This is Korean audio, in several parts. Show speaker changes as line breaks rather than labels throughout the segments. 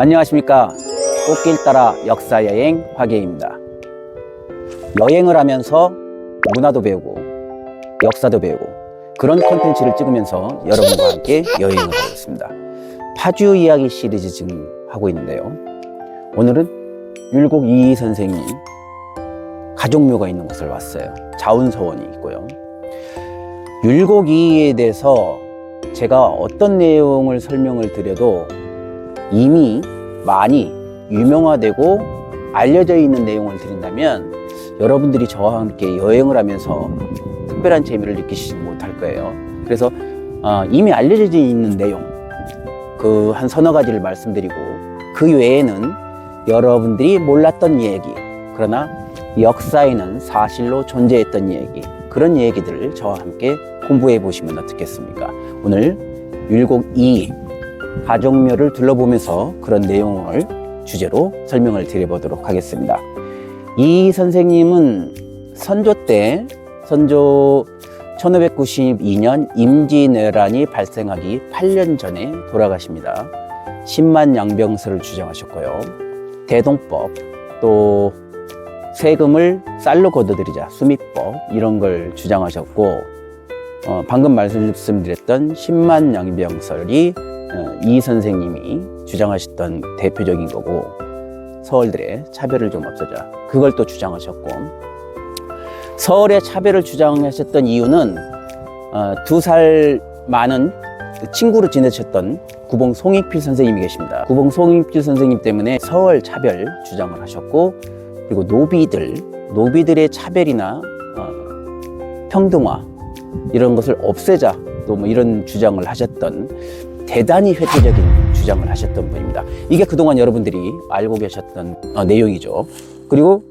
안녕하십니까. 꽃길 따라 역사여행 화계입니다. 여행을 하면서 문화도 배우고 역사도 배우고 그런 콘텐츠를 찍으면서 여러분과 함께 여행을 하고 있습니다. 파주 이야기 시리즈 지금 하고 있는데요. 오늘은 율곡 이희 선생님 가족묘가 있는 곳을 왔어요. 자운서원이 있고요. 율곡 이희에 대해서 제가 어떤 내용을 설명을 드려도 이미 많이 유명화되고 알려져 있는 내용을 드린다면 여러분들이 저와 함께 여행을 하면서 특별한 재미를 느끼시지 못할 거예요. 그래서 이미 알려져 있는 내용 그 한 서너 가지를 말씀드리고 그 외에는 여러분들이 몰랐던 얘기, 그러나 역사에는 사실로 존재했던 얘기, 그런 얘기들을 저와 함께 공부해 보시면 어떻겠습니까? 오늘 율곡 이희 가족묘를 둘러보면서 그런 내용을 주제로 설명을 드려보도록 하겠습니다. 이 선생님은 선조 때, 선조 1592년 임진왜란이 발생하기 8년 전에 돌아가십니다. 10만 양병설을 주장하셨고요. 대동법, 또 세금을 쌀로 걷어들이자 수미법, 이런 걸 주장하셨고, 방금 말씀드렸던 10만 양병설이 이 선생님이 주장하셨던 대표적인 거고, 서얼들의 차별을 좀 없애자, 그걸 또 주장하셨고, 서얼의 차별을 주장하셨던 이유는 2살 많은 친구로 지내셨던 구봉 송익필 선생님이 계십니다. 구봉 송익필 선생님 때문에 서얼 차별 주장을 하셨고, 그리고 노비들의 차별이나 평등화 이런 것을 없애자, 또 뭐 이런 주장을 하셨던 대단히 획기적인 주장을 하셨던 분입니다. 이게 그동안 여러분들이 알고 계셨던 내용이죠. 그리고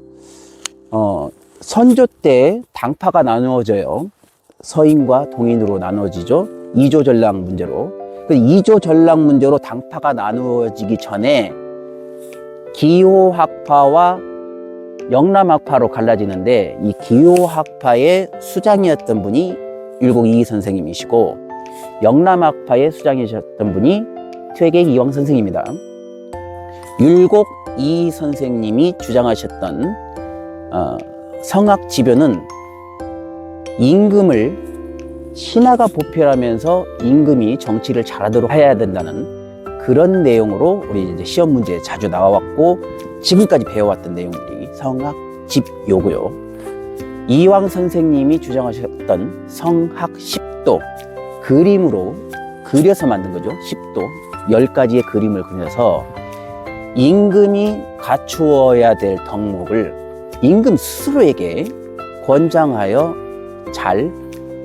선조 때 당파가 나누어져요. 서인과 동인으로 나누어지죠. 이조전랑 문제로. 그 이조전랑 문제로 당파가 나누어지기 전에 기호학파와 영남학파로 갈라지는데, 이 기호학파의 수장이었던 분이 율곡 이희 선생님이시고, 영남학파의 수장이셨던 분이 퇴계 이황 선생입니다. 율곡 이희 선생님이 주장하셨던 성학지변은 임금을 신하가 보필하면서 임금이 정치를 잘하도록 해야 된다는 그런 내용으로 우리 이제 시험 문제에 자주 나와왔고, 지금까지 배워왔던 내용들이 성학집요고요. 이황 선생님이 주장하셨던 성학십도, 그림으로 그려서 만든 거죠. 10도, 10가지의 그림을 그려서 임금이 갖추어야 될 덕목을 임금 스스로에게 권장하여 잘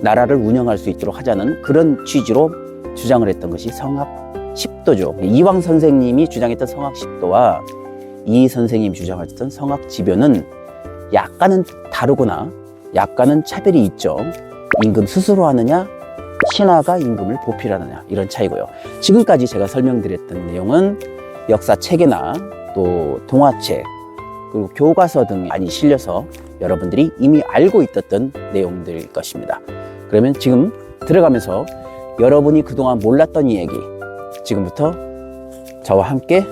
나라를 운영할 수 있도록 하자는 그런 취지로 주장을 했던 것이 성학십도죠. 이황 선생님이 주장했던 성학십도와 이 선생님이 주장했던 성학지변은 약간은 다르거나 약간은 차별이 있죠. 임금 스스로 하느냐, 신하가 임금을 보필하느냐, 이런 차이고요. 지금까지 제가 설명드렸던 내용은 역사책이나 또 동화책, 그리고 교과서 등 많이 실려서 여러분들이 이미 알고 있었던 내용들일 것입니다. 그러면 지금 들어가면서 여러분이 그동안 몰랐던 이 얘기, 지금부터 저와 함께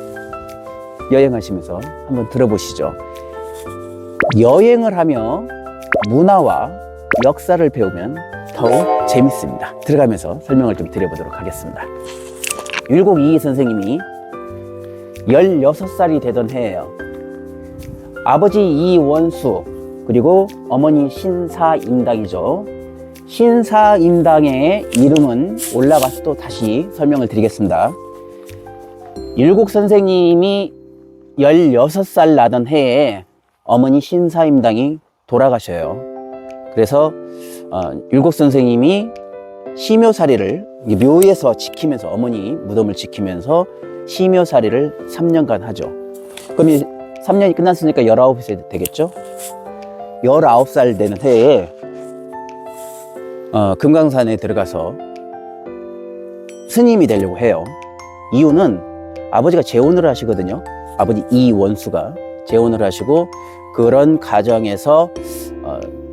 여행하시면서 한번 들어보시죠. 여행을 하며 문화와 역사를 배우면 더욱 재밌습니다. 들어가면서 설명을 좀 드려보도록 하겠습니다. 율곡 이희 선생님이 16살이 되던 해예요. 아버지 이원수, 그리고 어머니 신사임당이죠. 신사임당의 이름은 올라가서 또 다시 설명을 드리겠습니다. 율곡 선생님이 16살 나던 해에 어머니 신사임당이 돌아가셔요. 그래서 율곡 선생님이 시묘살이를 묘에서 지키면서, 어머니 무덤을 지키면서 시묘살이를 3년간 하죠. 그럼 3년이 끝났으니까 19세 되겠죠? 19살 되는 해에 금강산에 들어가서 스님이 되려고 해요. 이유는 아버지가 재혼을 하시거든요. 아버지 이원수가 재혼을 하시고, 그런 가정에서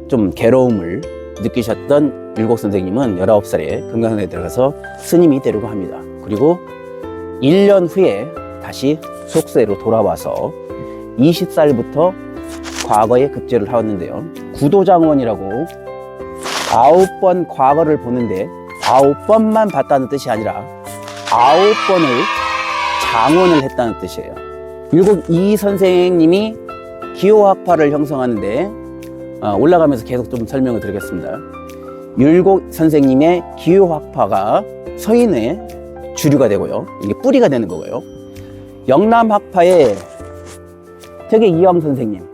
좀 괴로움을 느끼셨던 율곡 선생님은 19살에 금강산에 들어가서 스님이 되려고 합니다. 그리고 1년 후에 다시 속세로 돌아와서 20살부터 과거에 급제를 하였는데요. 구도장원이라고 9번 과거를 보는데 9번만 봤다는 뜻이 아니라 9번을 장원을 했다는 뜻이에요. 율곡 이 선생님이 기호학파를 형성하는데 올라가면서 계속 좀 설명을 드리겠습니다. 율곡 선생님의 기호학파가 서인의 주류가 되고요. 이게 뿌리가 되는 거고요. 영남학파의 태계 이황 선생님,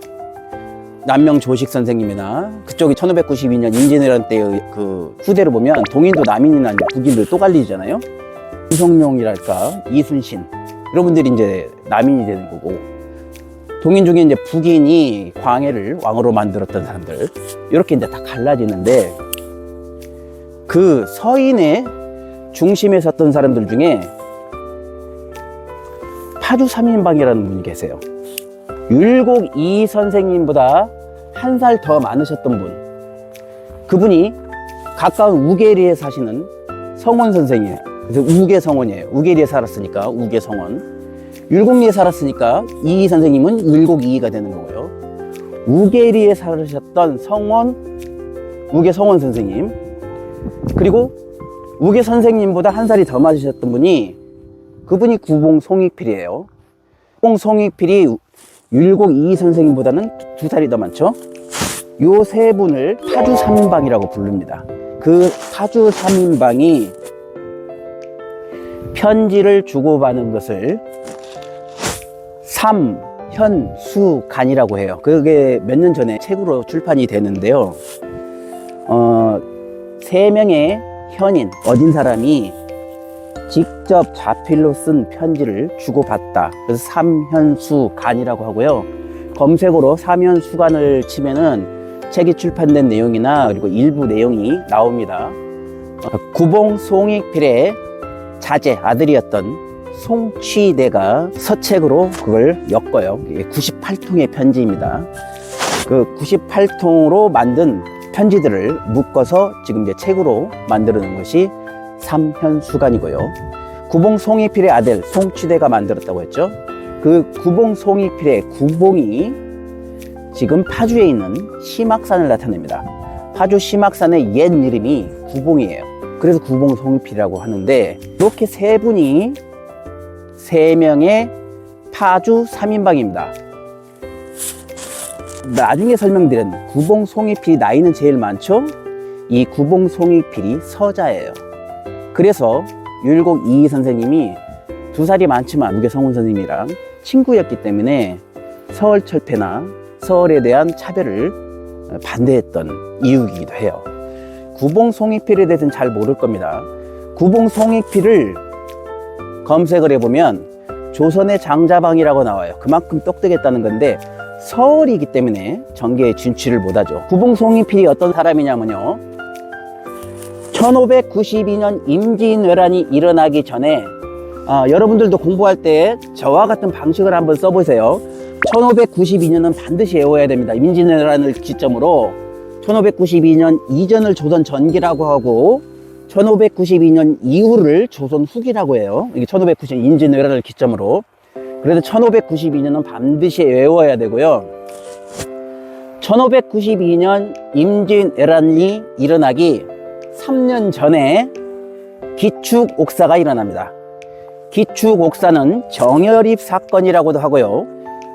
남명 조식 선생님이나 그쪽이 1592년 임진왜란 때의 그 후대로 보면 동인도 남인이나 북인들 또 갈리잖아요. 이성룡이랄까 이순신 이런 분들이 이제 남인이 되는 거고, 동인 중에 이제 북인이 광해를 왕으로 만들었던 사람들 이렇게 이제 다 갈라지는데, 그 서인의 중심에 섰던 사람들 중에 파주 3인방이라는 분이 계세요. 율곡 이 선생님보다 한 살 더 많으셨던 분, 그분이 가까운 우계리에 사시는 성원 선생이에요. 그래서 우계성원이에요. 우계리에 살았으니까 우계성원, 율곡리에 살았으니까 이 선생님은 율곡 이가 되는 거고요. 우계리에 살으셨던 성원, 우계성원 선생님, 그리고 우계 선생님보다 한 살이 더 많으셨던 분이, 그분이 구봉 송익필이에요. 구봉 송익필이 율곡 이 선생님보다는 두 살이 더 많죠. 요 세 분을 파주 3인방이라고 부릅니다. 그 파주 3인방이 편지를 주고받은 것을 삼현수간이라고 해요. 그게 몇 년 전에 책으로 출판이 되는데요. 세 명의 현인, 어딘 사람이 직접 자필로 쓴 편지를 주고받다. 그래서 삼현수간이라고 하고요. 검색어로 삼현수간을 치면은 책이 출판된 내용이나 그리고 일부 내용이 나옵니다. 구봉 송익필의 자제, 아들이었던 송취대가 서책으로 그걸 엮어요. 이게 98통의 편지입니다. 그 98통으로 만든 편지들을 묶어서 지금 이제 책으로 만드는 것이 삼현수간이고요. 구봉 송익필의 아들 송취대가 만들었다고 했죠. 그 구봉 송익필의 구봉이 지금 파주에 있는 심악산을 나타냅니다. 파주 심악산의 옛 이름이 구봉이에요. 그래서 구봉 송익필이라고 하는데, 이렇게 세 분이 세 명의 파주 3인방입니다. 나중에 설명드린 구봉 송익필이 나이는 제일 많죠. 이 구봉 송익필이 서자예요. 그래서 율곡 이 선생님이 두 살이 많지만 우계성원 선생님이랑 친구였기 때문에 서울 철폐나 서울에 대한 차별을 반대했던 이유이기도 해요. 구봉 송익필에 대해서는 잘 모를 겁니다. 구봉 송익필을 검색을 해보면 조선의 장자방이라고 나와요. 그만큼 똑똑했다는 건데 서울이기 때문에 정계에 진출을 못하죠. 구봉 송익필이 어떤 사람이냐면요, 1592년 임진왜란이 일어나기 전에 여러분들도 공부할 때 저와 같은 방식을 한번 써보세요. 1592년은 반드시 외워야 됩니다. 임진왜란을 기점으로 1592년 이전을 조선 전기라고 하고 1592년 이후를 조선 후기라고 해요. 이게 1592년 임진왜란을 기점으로. 그래서 1592년은 반드시 외워야 되고요. 1592년 임진왜란이 일어나기 3년 전에 기축옥사가 일어납니다. 기축옥사는 정여립 사건이라고도 하고요.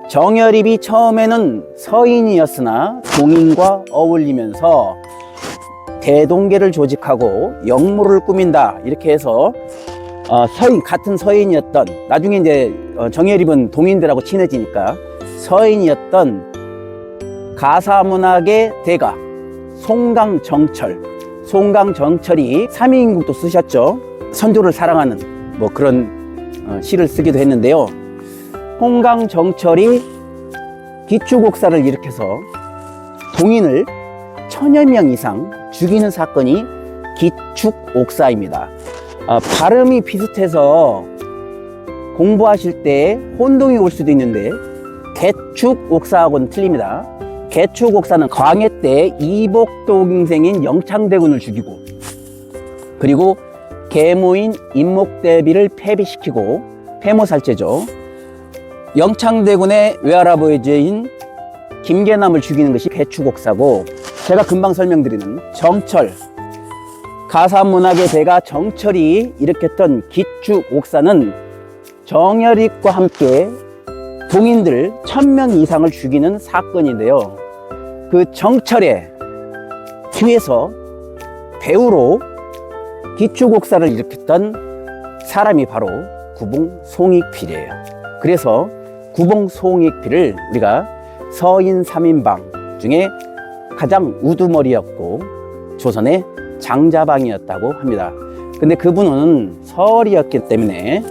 정여립이 처음에는 서인이었으나 동인과 어울리면서 대동계를 조직하고 역무를 꾸민다, 이렇게 해서 같은 서인이었던, 나중에 이제 정여립은 동인들하고 친해지니까 서인이었던 가사문학의 대가 송강정철이 삼위인국도 쓰셨죠. 선조를 사랑하는 뭐 그런 시를 쓰기도 했는데요. 송강정철이 기축옥사를 일으켜서 동인을 1000여 명 이상 죽이는 사건이 기축옥사입니다. 발음이 비슷해서 공부하실 때 혼동이 올 수도 있는데 개축옥사하고는 틀립니다. 개축옥사는 광해 때 이복 동생인 영창대군을 죽이고, 그리고 계모인 임목대비를 폐비시키고, 폐모살제죠. 영창대군의 외할아버지인 김계남을 죽이는 것이 배추곡사고, 제가 금방 설명드리는 정철, 가사문학의 대가 정철이 일으켰던 기축옥사는 정열익과 함께 동인들 1000명 이상을 죽이는 사건인데요. 그 정철의 뒤에서 배우로 기축옥사를 일으켰던 사람이 바로 구봉송익필이에요. 그래서 구봉송익필을 우리가 서인 3인방 중에 가장 우두머리였고 조선의 장자방이었다고 합니다. 근데 그분은 설이었기 때문에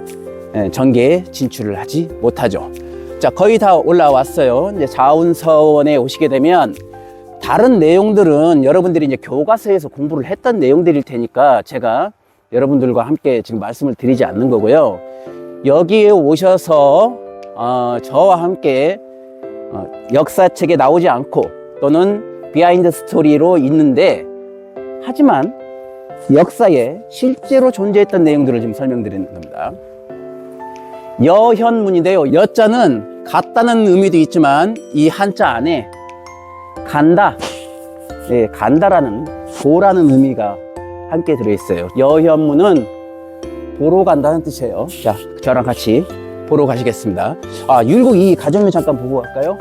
전개에 진출을 하지 못하죠. 자, 거의 다 올라왔어요. 이제 자운서원에 오시게 되면 다른 내용들은 여러분들이 이제 교과서에서 공부를 했던 내용들일 테니까 제가 여러분들과 함께 지금 말씀을 드리지 않는 거고요. 여기에 오셔서 저와 함께 역사책에 나오지 않고 또는 비하인드 스토리로 있는데, 하지만 역사에 실제로 존재했던 내용들을 지금 설명드리는 겁니다. 여현문인데요. 여자는 같다는 의미도 있지만 이 한자 안에 간다, 간다라는 보라는 의미가 함께 들어있어요. 여현문은 보러 간다는 뜻이에요. 자, 저랑 같이 보러 가시겠습니다. 율곡이 가정면 잠깐 보고 갈까요?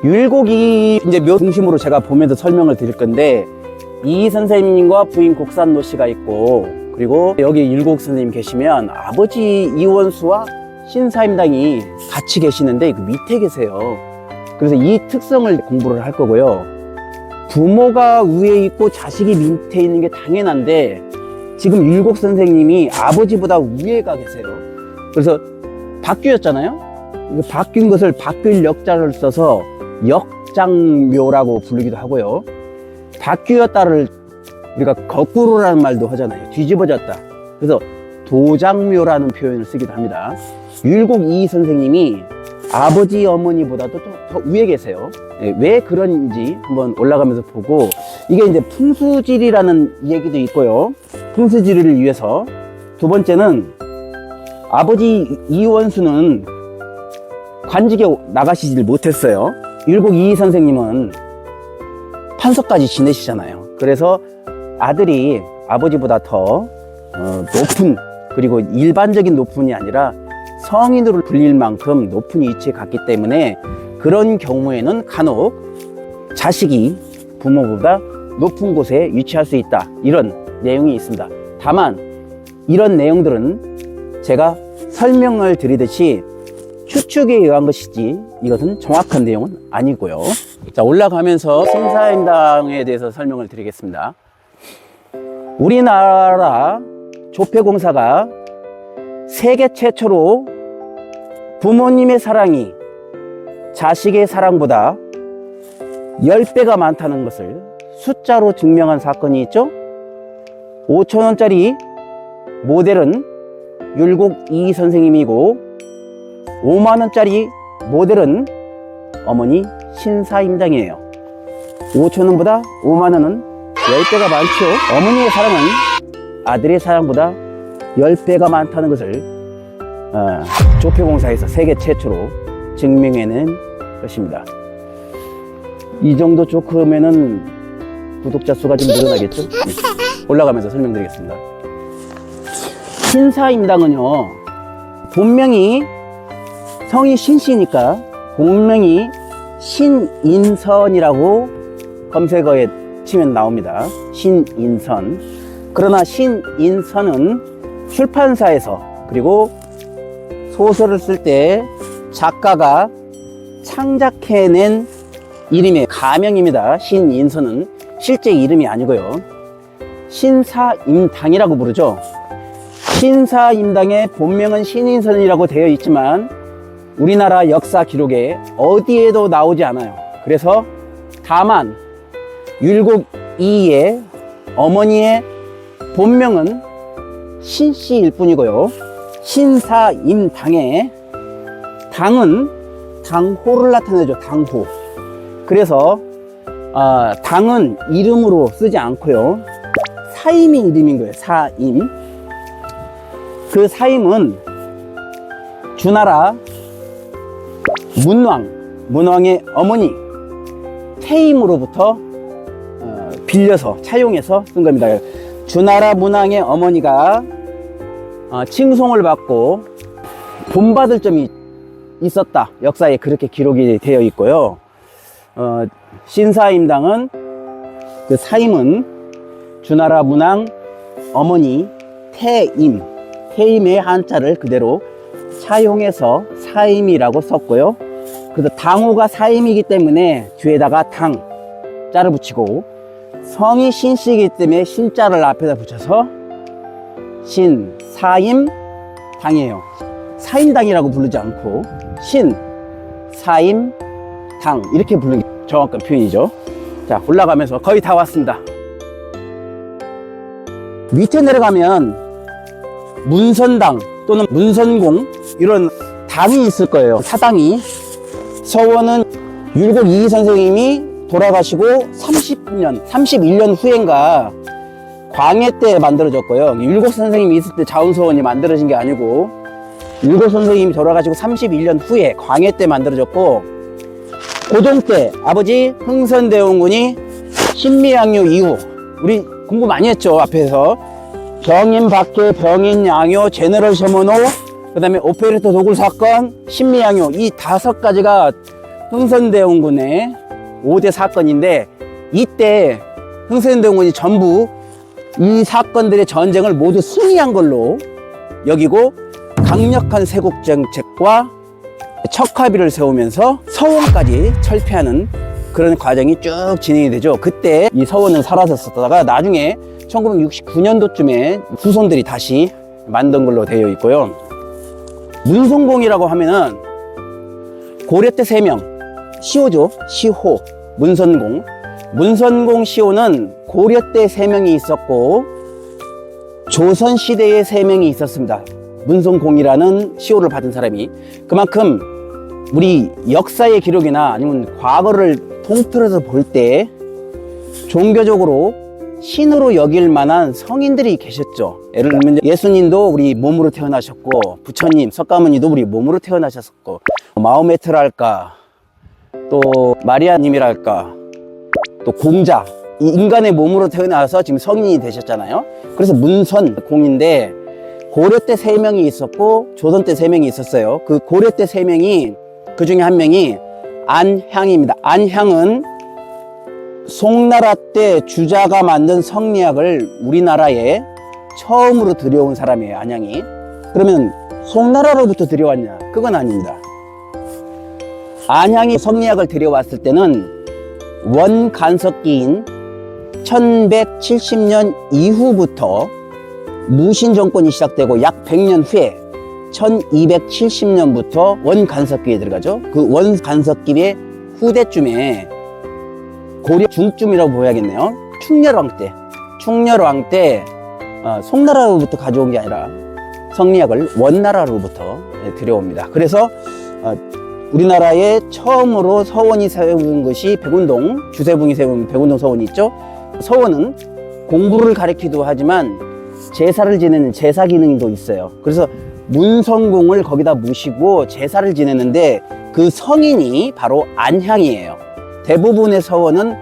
율곡이 이제 묘 중심으로 제가 보면서 설명을 드릴 건데, 이 선생님과 부인 곡산노 씨가 있고, 그리고 여기 율곡 선생님 계시면 아버지 이원수와 신사임당이 같이 계시는데 그 밑에 계세요. 그래서 이 특성을 공부를 할 거고요. 부모가 위에 있고 자식이 밑에 있는 게 당연한데 지금 율곡 선생님이 아버지보다 위에가 계세요. 그래서 바뀌었잖아요. 바뀐 것을 바뀔 역자를 써서 역장묘라고 부르기도 하고요. 바뀌었다를 우리가 거꾸로라는 말도 하잖아요. 뒤집어졌다. 그래서 도장묘라는 표현을 쓰기도 합니다. 율곡 이 선생님이 아버지 어머니보다도 더 위에 계세요. 왜 그런지 한번 올라가면서 보고, 이게 이제 풍수지리라는 얘기도 있고요. 풍수지리를 위해서. 두 번째는 아버지 이원수는 관직에 나가시질 못했어요. 율곡 이 선생님은 판서까지 지내시잖아요. 그래서 아들이 아버지보다 더 높은, 그리고 일반적인 높은이 아니라 성인으로 불릴 만큼 높은 위치에 갔기 때문에 그런 경우에는 간혹 자식이 부모보다 높은 곳에 위치할 수 있다, 이런 내용이 있습니다. 다만 이런 내용들은 제가 설명을 드리듯이 추측에 의한 것이지 이것은 정확한 내용은 아니고요. 자, 올라가면서 신사임당에 대해서 설명을 드리겠습니다. 우리나라 조폐공사가 세계 최초로 부모님의 사랑이 자식의 사랑보다 10배가 많다는 것을 숫자로 증명한 사건이 있죠. 5,000원짜리 모델은 율곡 이 선생님이고 50,000원짜리 모델은 어머니 신사임당이에요. 5,000원보다 50,000원은 10배가 많죠. 어머니의 사랑은 아들의 사랑보다 10배가 많다는 것을 조폐공사에서 세계 최초로 증명해낸 것입니다. 이 정도 조크면은 구독자 수가 좀 늘어나겠죠? 올라가면서 설명드리겠습니다. 신사임당은요, 본명이 성이 신씨니까 본명이 신인선이라고 검색어에 치면 나옵니다. 신인선. 그러나 신인선은 출판사에서, 그리고 소설을 쓸 때 작가가 창작해낸 이름의 가명입니다. 신인선은 실제 이름이 아니고요. 신사임당이라고 부르죠. 신사임당의 본명은 신인선이라고 되어 있지만 우리나라 역사 기록에 어디에도 나오지 않아요. 그래서 다만 율곡 이의 어머니의 본명은 신씨일 뿐이고요. 신사임당의 당은 당호를 나타내죠. 당호. 그래서 당은 이름으로 쓰지 않고요, 사임이 이름인 거예요. 사임. 그 사임은 주나라 문왕의 어머니 태임으로부터 빌려서 차용해서 쓴 겁니다. 주나라 문왕의 어머니가 칭송을 받고 본받을 점이 있었다. 역사에 그렇게 기록이 되어 있고요. 신사임당은 그 사임은 주나라 문왕 어머니 태임의 한자를 그대로 차용해서 사임이라고 썼고요. 그래서 당호가 사임이기 때문에 뒤에다가 당자를 붙이고, 성이 신씨이기 때문에 신자를 앞에다 붙여서 신사임당이에요. 사임당이라고 부르지 않고 신사임당 이렇게 부르는 게 정확한 표현이죠. 자, 올라가면서 거의 다 왔습니다. 밑에 내려가면 문선당 또는 문선공 이런 당이 있을 거예요. 사당이. 서원은 율곡 이희 선생님이 돌아가시고 31년 후인가 광해 때 만들어졌고요. 율곡 선생님이 있을 때 자운서원이 만들어진 게 아니고 율곡 선생님이 돌아가시고 31년 후에 광해 때 만들어졌고, 고종 때 아버지 흥선대원군이 신미양요 이후, 우리 공부 많이 했죠. 앞에서 병인 박해, 병인 양요, 제너럴 셔먼호, 그 다음에 오페레터 도굴 사건, 신미양요, 이 5가지가 흥선대원군의 5대 사건인데, 이때 흥선대원군이 전부 이 사건들의 전쟁을 모두 승리한 걸로 여기고, 강력한 세국 정책과 척화비를 세우면서 서원까지 철폐하는 그런 과정이 쭉 진행이 되죠. 그때 이 서원은 사라졌었다가 나중에 1969년도쯤에 후손들이 다시 만든 걸로 되어 있고요. 문선공이라고 하면은 고려 때 3명, 시호죠. 시호, 문선공 시호는 고려 때 3명이 있었고 조선시대에 3명이 있었습니다. 문선공이라는 시호를 받은 사람이. 그만큼 우리 역사의 기록이나 아니면 과거를 통틀어서 볼 때 종교적으로 신으로 여길 만한 성인들이 계셨죠. 예를 들면 예수님도 우리 몸으로 태어나셨고, 부처님, 석가모니도 우리 몸으로 태어나셨고, 마호메트랄까, 또 마리아님이랄까, 또 공자, 이 인간의 몸으로 태어나서 지금 성인이 되셨잖아요. 그래서 문선공인데 고려 때 3명이 있었고 조선 때 3명이 있었어요. 그 고려 때 3명이, 그 중에 한 명이 안향입니다. 안향은 송나라 때 주자가 만든 성리학을 우리나라에 처음으로 들여온 사람이에요. 안향이. 그러면 송나라로부터 들여왔냐? 그건 아닙니다. 안향이 성리학을 들여왔을 때는 원간석기인 1170년 이후부터 무신 정권이 시작되고 약 100년 후에 1270년부터 원간석기에 들어가죠. 그 원간석기의 후대쯤에 고려 중쯤이라고 보여야겠네요. 충렬왕 때 송나라로부터 가져온 게 아니라 성리학을 원나라로부터 들여옵니다. 그래서 우리나라에 처음으로 서원이 세운 것이 백운동, 주세붕이 세운 백운동 서원이 있죠. 서원은 공부를 가리키기도 하지만 제사를 지내는 제사 기능도 있어요. 그래서 문선공을 거기다 모시고 제사를 지내는데 그 성인이 바로 안향이에요. 대부분의 서원은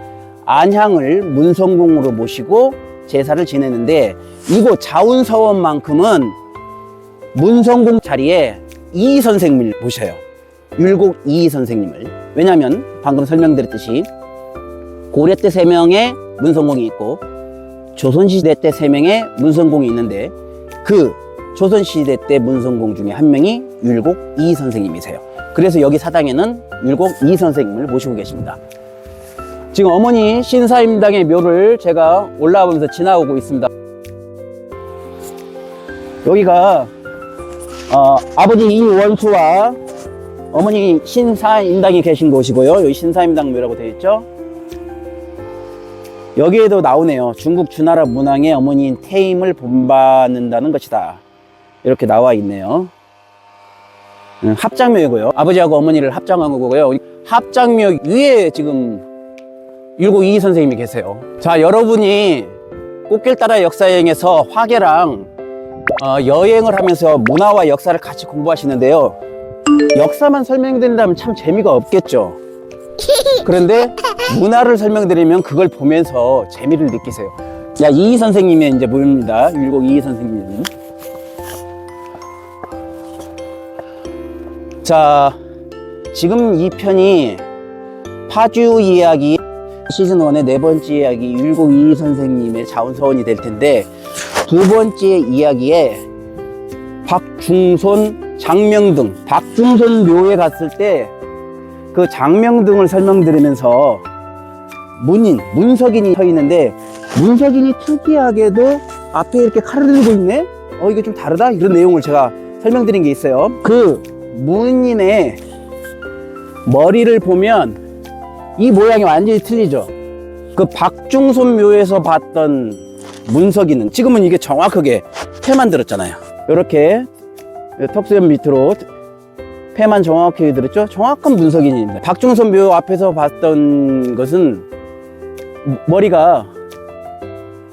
안향을 문선공으로 모시고 제사를 지내는데, 이곳 자운서원만큼은 문선공 자리에 이희 선생님을 모셔요. 율곡 이희 선생님을. 왜냐하면 방금 설명드렸듯이 고려 때 3명의 문선공이 있고 조선시대 때 3명의 문선공이 있는데, 그 조선시대 때 문선공 중에 한 명이 율곡 이희 선생님이세요. 그래서 여기 사당에는 율곡 이희 선생님을 모시고 계십니다. 지금 어머니 신사임당의 묘를 제가 올라오면서 지나오고 있습니다. 여기가 아버지 이원수와 어머니 신사임당이 계신 곳이고요. 여기 신사임당 묘라고 되어 있죠. 여기에도 나오네요. 중국 주나라 문왕의 어머니인 태임을 본받는다는 것이다. 이렇게 나와 있네요. 합장묘이고요. 아버지하고 어머니를 합장한 거고요. 합장묘 위에 지금 율곡 이희 선생님이 계세요. 자, 여러분이 꽃길 따라 역사여행에서 화계랑 여행을 하면서 문화와 역사를 같이 공부하시는데요. 역사만 설명드린다면 참 재미가 없겠죠. 그런데 문화를 설명드리면 그걸 보면서 재미를 느끼세요. 자, 이희 선생님의 이제 모입니다. 율곡 이희 선생님. 자, 지금 이 편이 파주 이야기 시즌 1의 네 번째 이야기 율곡 이희 선생님의 자원서원이 될 텐데, 두 번째 이야기에 박중손 장명등, 박중손 묘에 갔을 때 그 장명등을 설명드리면서 문석인이 서 있는데, 문석인이 특이하게도 앞에 이렇게 칼을 들고 있네? 이게 좀 다르다? 이런 내용을 제가 설명드린 게 있어요. 그 문인의 머리를 보면 이 모양이 완전히 틀리죠. 그 박중손 묘에서 봤던 문석인은 지금은 이게 정확하게 패만 들었잖아요. 이렇게 턱수염 밑으로 패만 정확하게 들었죠. 정확한 문석인입니다. 박중손 묘 앞에서 봤던 것은 머리가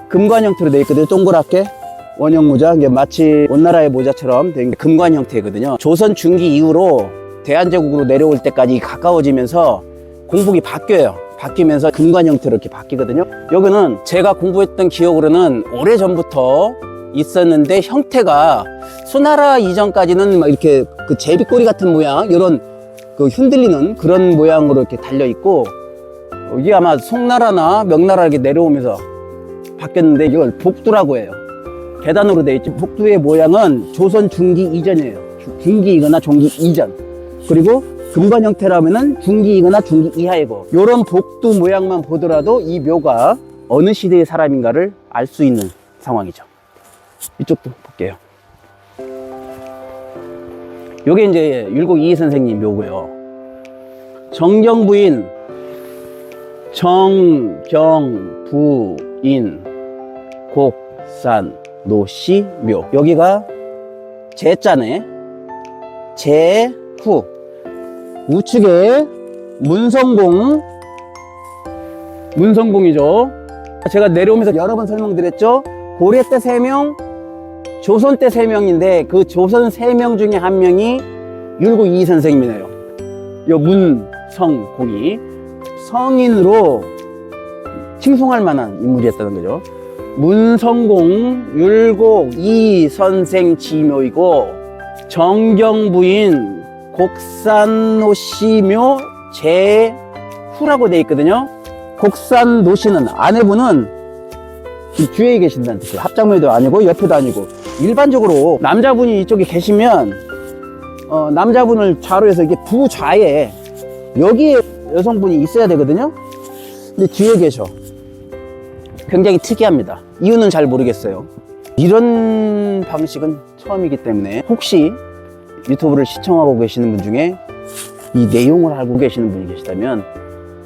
금관 형태로 되어 있거든요. 동그랗게 원형 모자, 이게 마치 원나라의 모자처럼 된 금관 형태거든요. 조선 중기 이후로 대한제국으로 내려올 때까지 가까워지면서 공복이 바뀌면서 금관 형태로 이렇게 바뀌거든요. 여기는 제가 공부했던 기억으로는 오래전부터 있었는데, 형태가 수나라 이전까지는 막 이렇게 그 제비꼬리 같은 모양, 이런 그 흔들리는 그런 모양으로 이렇게 달려 있고, 이게 아마 송나라나 명나라 이렇게 내려오면서 바뀌었는데, 이걸 복두라고 해요. 계단으로 되어 있지. 복두의 모양은 조선 중기 이전이에요. 중기이거나 종기 이전. 그리고 금관 형태라면은 중기이거나 중기 이하이고, 요런 복두 모양만 보더라도 이 묘가 어느 시대의 사람인가를 알 수 있는 상황이죠. 이쪽도 볼게요. 요게 이제 율곡 이희 선생님 묘고요. 정경부인 곡산 노씨 묘. 여기가 제자네. 제후. 우측에 문성공이죠. 제가 내려오면서 여러 번 설명드렸죠. 고려 때 3명, 조선 때 3명인데 그 조선 3명 중에 한 명이 율곡 이희 선생님이네요. 요 문성공이 성인으로 칭송할 만한 인물이었다는 거죠. 문성공, 율곡 이희 선생 지묘이고, 정경부인 곡산노씨묘 제후라고 되어 있거든요. 곡산노씨는 아내분은 이 뒤에 계신다는 뜻이에요. 합장묘도 아니고 옆에도 아니고, 일반적으로 남자분이 이쪽에 계시면 남자분을 좌로 해서 이게 부좌에 여기에 여성분이 있어야 되거든요. 근데 뒤에 계셔. 굉장히 특이합니다. 이유는 잘 모르겠어요. 이런 방식은 처음이기 때문에, 혹시 유튜브를 시청하고 계시는 분 중에 이 내용을 알고 계시는 분이 계시다면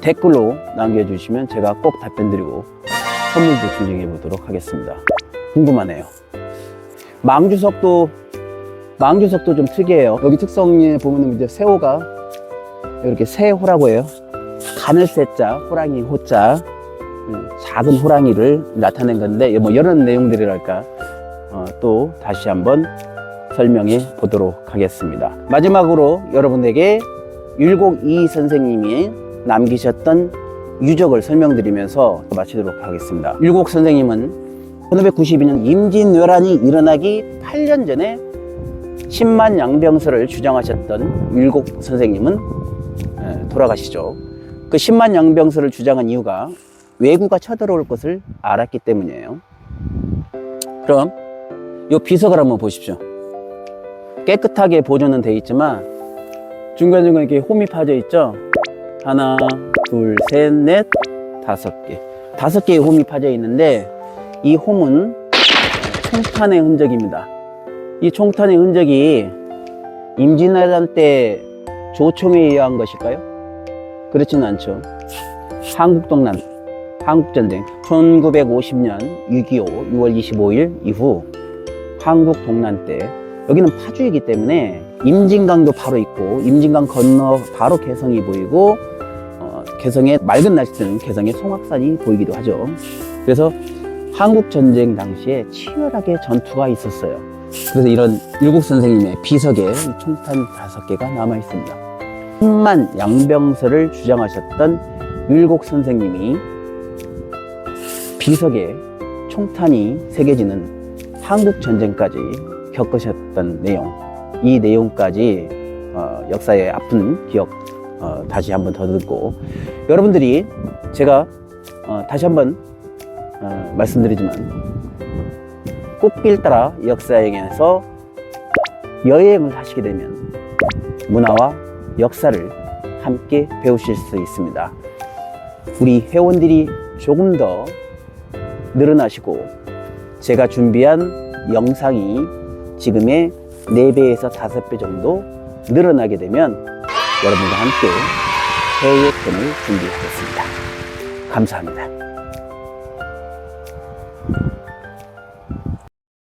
댓글로 남겨주시면 제가 꼭 답변 드리고 선물도 증정해 보도록 하겠습니다. 궁금하네요. 망주석도 좀 특이해요. 여기 특성에 보면 이제 새호가 이렇게 새호라고 해요. 가늘 새자, 호랑이 호자, 작은 호랑이를 나타낸 건데, 뭐 이런 내용들이랄까 또 다시 한번 설명해 보도록 하겠습니다. 마지막으로 여러분에게 율곡 이희 선생님이 남기셨던 유적을 설명드리면서 마치도록 하겠습니다. 율곡 선생님은 1592년 임진왜란이 일어나기 8년 전에 10만 양병설을 주장하셨던 율곡 선생님은 돌아가시죠. 그 10만 양병설을 주장한 이유가 왜구가 쳐들어올 것을 알았기 때문이에요. 그럼 이 비석을 한번 보십시오. 깨끗하게 보존은 되어 있지만 중간중간 이렇게 홈이 파져 있죠. 하나, 둘, 셋, 넷, 5개. 5개의 홈이 파져 있는데, 이 홈은 총탄의 흔적입니다. 이 총탄의 흔적이 임진왜란 때 조총에 의한 것일까요? 그렇지는 않죠. 한국동란, 한국전쟁 1950년 6.25 6월 25일 이후 한국동란 때, 여기는 파주이기 때문에 임진강도 바로 있고, 임진강 건너 바로 개성이 보이고, 개성의 맑은 날씨는 개성의 송악산이 보이기도 하죠. 그래서 한국전쟁 당시에 치열하게 전투가 있었어요. 그래서 이런 율곡 선생님의 비석에 총탄 5개가 남아 있습니다. 천만 양병설을 주장하셨던 율곡 선생님이 비석에 총탄이 새겨지는 한국전쟁까지 겪으셨던 내용, 이 내용까지 역사의 아픈 기억 다시 한번 더듬고, 여러분들이 제가 다시 한번 말씀드리지만 꽃길 따라 역사여행에서 여행을 하시게 되면 문화와 역사를 함께 배우실 수 있습니다. 우리 회원들이 조금 더 늘어나시고 제가 준비한 영상이 지금의 4배에서 5배 정도 늘어나게 되면 여러분과 함께 해외편을 준비하겠습니다. 감사합니다.